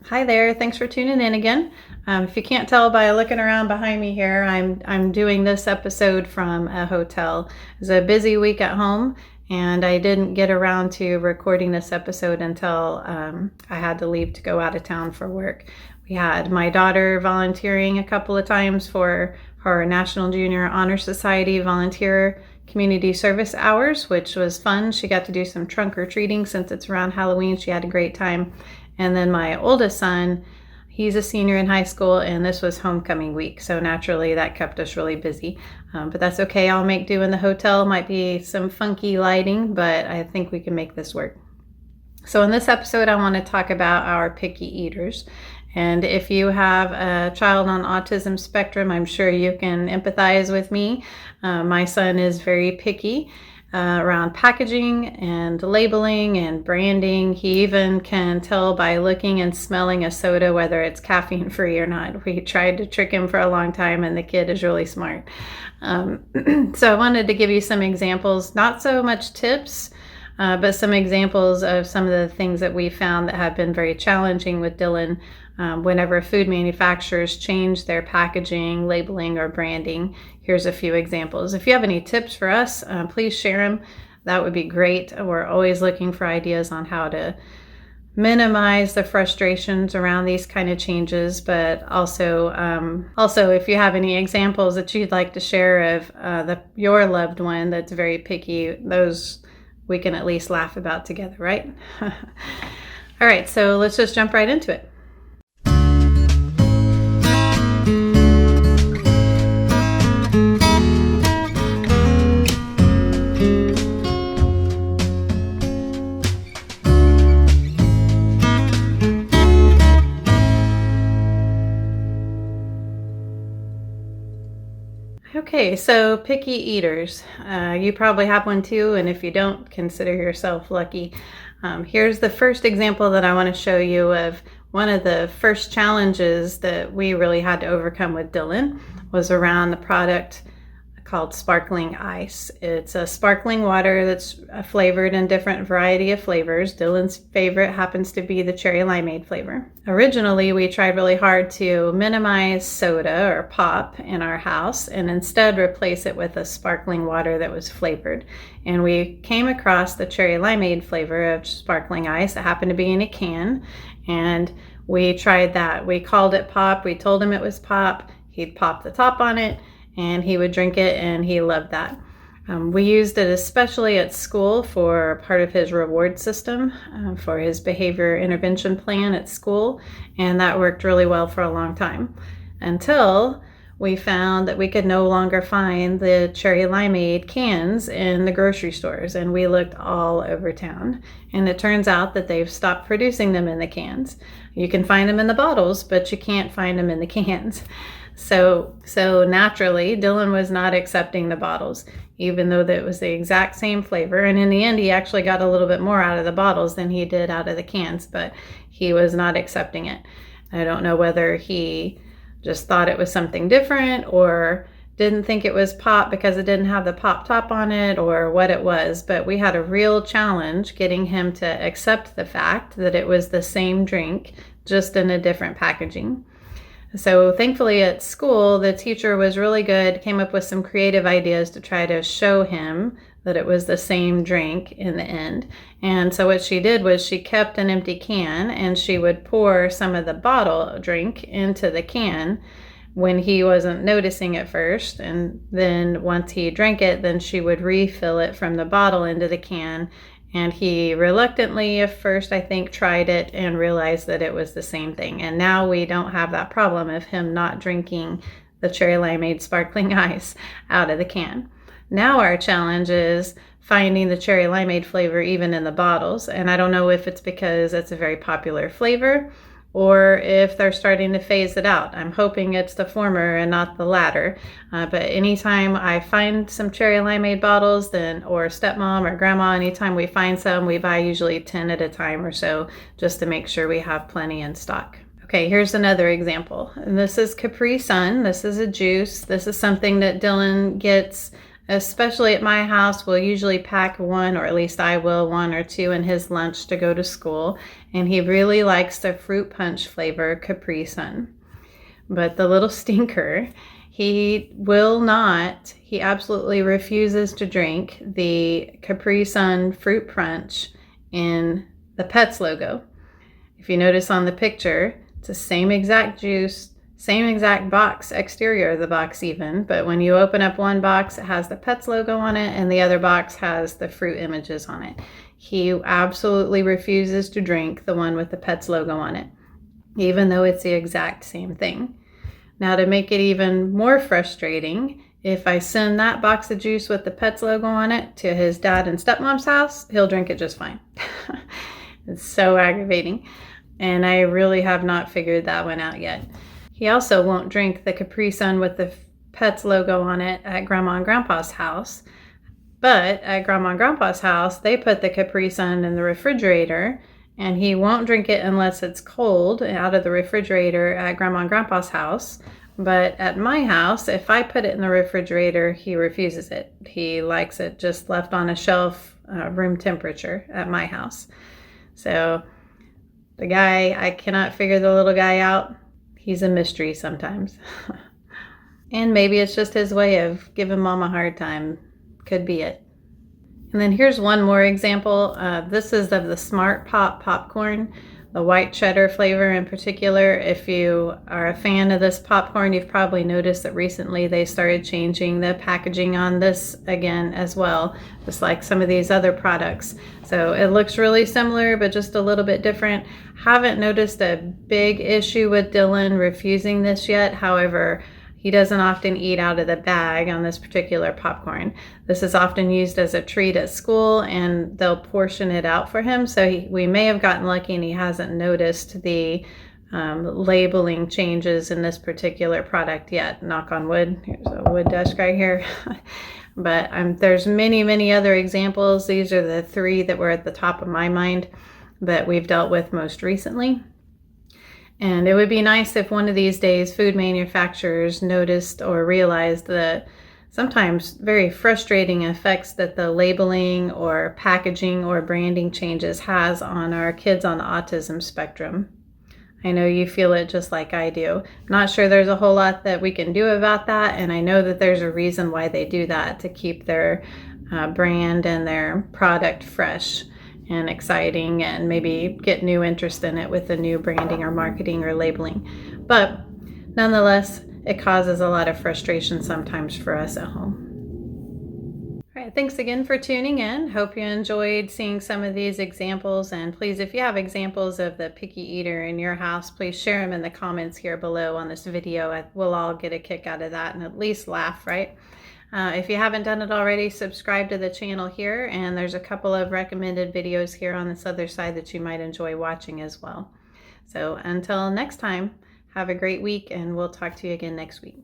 Hi there. Thanks for tuning in again. If you can't tell by looking around behind me here, I'm doing this episode from a hotel. It was a busy week at home, and I didn't get around to recording this episode until I had to leave to go out of town for work. We had my daughter volunteering a couple of times for her National Junior Honor Society volunteer community service hours, which was fun. She got to do some trunk or treating since it's around Halloween. She had a great time. And then my oldest son, he's a senior in high school, and this was homecoming week. So naturally, that kept us really busy. But that's okay. I'll make do in the hotel. Might be some funky lighting, but I think we can make this work. So in this episode, I want to talk about our picky eaters. And if you have a child on autism spectrum, I'm sure you can empathize with me. My son is very picky. Around packaging and labeling and branding. He even can tell by looking and smelling a soda whether it's caffeine free or not. We tried to trick him for a long time, and the kid is really smart. So I wanted to give you some examples, not so much tips, but some examples of some of the things that we found that have been very challenging with Dylan whenever food manufacturers change their packaging, labeling, or branding. Here's a few examples. If you have any tips for us, please share them. That would be great. We're always looking for ideas on how to minimize the frustrations around these kind of changes, but also if you have any examples that you'd like to share of your loved one that's very picky, those we can at least laugh about together, right? All right, so let's just jump right into it. Okay, so picky eaters. You probably have one too, and if you don't, consider yourself lucky. Here's the first example that I want to show you of one of the first challenges that we really had to overcome with Dylan was around the product called sparkling ice. It's a sparkling water that's flavored in different variety of flavors. Dylan's favorite happens to be the cherry limeade flavor. Originally, we tried really hard to minimize soda or pop in our house and instead replace it with a sparkling water that was flavored. And we came across the cherry limeade flavor of sparkling ice that happened to be in a can, and we tried that. We called it pop. We told him it was pop. He'd pop the top on it, and he would drink it, and he loved that. We used it especially at school for part of his reward system for his behavior intervention plan at school, and that worked really well for a long time until we found that we could no longer find the cherry limeade cans in the grocery stores, and we looked all over town, and it turns out that they've stopped producing them in the cans. You can find them in the bottles, but you can't find them in the cans. So naturally, Dylan was not accepting the bottles, even though that was the exact same flavor. And in the end, he actually got a little bit more out of the bottles than he did out of the cans, but he was not accepting it. I don't know whether he just thought it was something different or didn't think it was pop because it didn't have the pop top on it or what it was, but we had a real challenge getting him to accept the fact that it was the same drink, just in a different packaging. So thankfully at school, the teacher was really good, came up with some creative ideas to try to show him that it was the same drink in the end. And so what she did was she kept an empty can and she would pour some of the bottle drink into the can when he wasn't noticing at first. And then once he drank it, then she would refill it from the bottle into the can. And he reluctantly at first, I think, tried it and realized that it was the same thing. And now we don't have that problem of him not drinking the cherry limeade sparkling ice out of the can. Now our challenge is finding the cherry limeade flavor even in the bottles. And I don't know if it's because it's a very popular flavor or if they're starting to phase it out. I'm hoping it's the former and not the latter. But anytime I find some cherry limeade bottles, or stepmom or grandma, anytime we find some, we buy usually 10 at a time or so, just to make sure we have plenty in stock. Okay, here's another example. And this is Capri Sun. This is a juice. This is something that Dylan gets especially at my house, we'll usually pack one, or at least I will, one or two in his lunch to go to school. And he really likes the fruit punch flavor Capri Sun. But the little stinker, he absolutely refuses to drink the Capri Sun fruit punch in the Pets logo. If you notice on the picture, it's the same exact juice, same exact box, exterior of the box even, but when you open up one box, it has the Pets logo on it, and the other box has the fruit images on it. He absolutely refuses to drink the one with the Pets logo on it, even though it's the exact same thing. Now, to make it even more frustrating, if I send that box of juice with the Pets logo on it to his dad and stepmom's house, he'll drink it just fine. It's so aggravating, and I really have not figured that one out yet. He also won't drink the Capri Sun with the Pets logo on it at Grandma and Grandpa's house. But at Grandma and Grandpa's house, they put the Capri Sun in the refrigerator, and he won't drink it unless it's cold out of the refrigerator at Grandma and Grandpa's house. But at my house, if I put it in the refrigerator, he refuses it. He likes it just left on a shelf, room temperature at my house. So the guy, I cannot figure the little guy out. He's a mystery sometimes. And maybe it's just his way of giving mom a hard time. Could be it. And then here's one more example. This is of the Smart Pop popcorn, the white cheddar flavor in particular. If you are a fan of this popcorn, you've probably noticed that recently they started changing the packaging on this again as well, just like some of these other products. So it looks really similar, but just a little bit different. Haven't noticed a big issue with Dylan refusing this yet. However, he doesn't often eat out of the bag on this particular popcorn. This is often used as a treat at school, and they'll portion it out for him. So we may have gotten lucky and he hasn't noticed the labeling changes in this particular product yet. Knock on wood. Here's a wood desk right here. But there's many, many other examples. These are the three that were at the top of my mind that we've dealt with most recently. And it would be nice if one of these days food manufacturers noticed or realized the sometimes very frustrating effects that the labeling or packaging or branding changes has on our kids on the autism spectrum. I know you feel it just like I do. I'm not sure there's a whole lot that we can do about that, and I know that there's a reason why they do that, to keep their brand and their product fresh and exciting, and maybe get new interest in it with the new branding or marketing or labeling. But nonetheless, it causes a lot of frustration sometimes for us at home. All right, thanks again for tuning in. Hope you enjoyed seeing some of these examples. And please, if you have examples of the picky eater in your house, please share them in the comments here below on this video. We'll all get a kick out of that and at least laugh, right? If you haven't done it already, subscribe to the channel here, and there's a couple of recommended videos here on this other side that you might enjoy watching as well. So until next time, have a great week, and we'll talk to you again next week.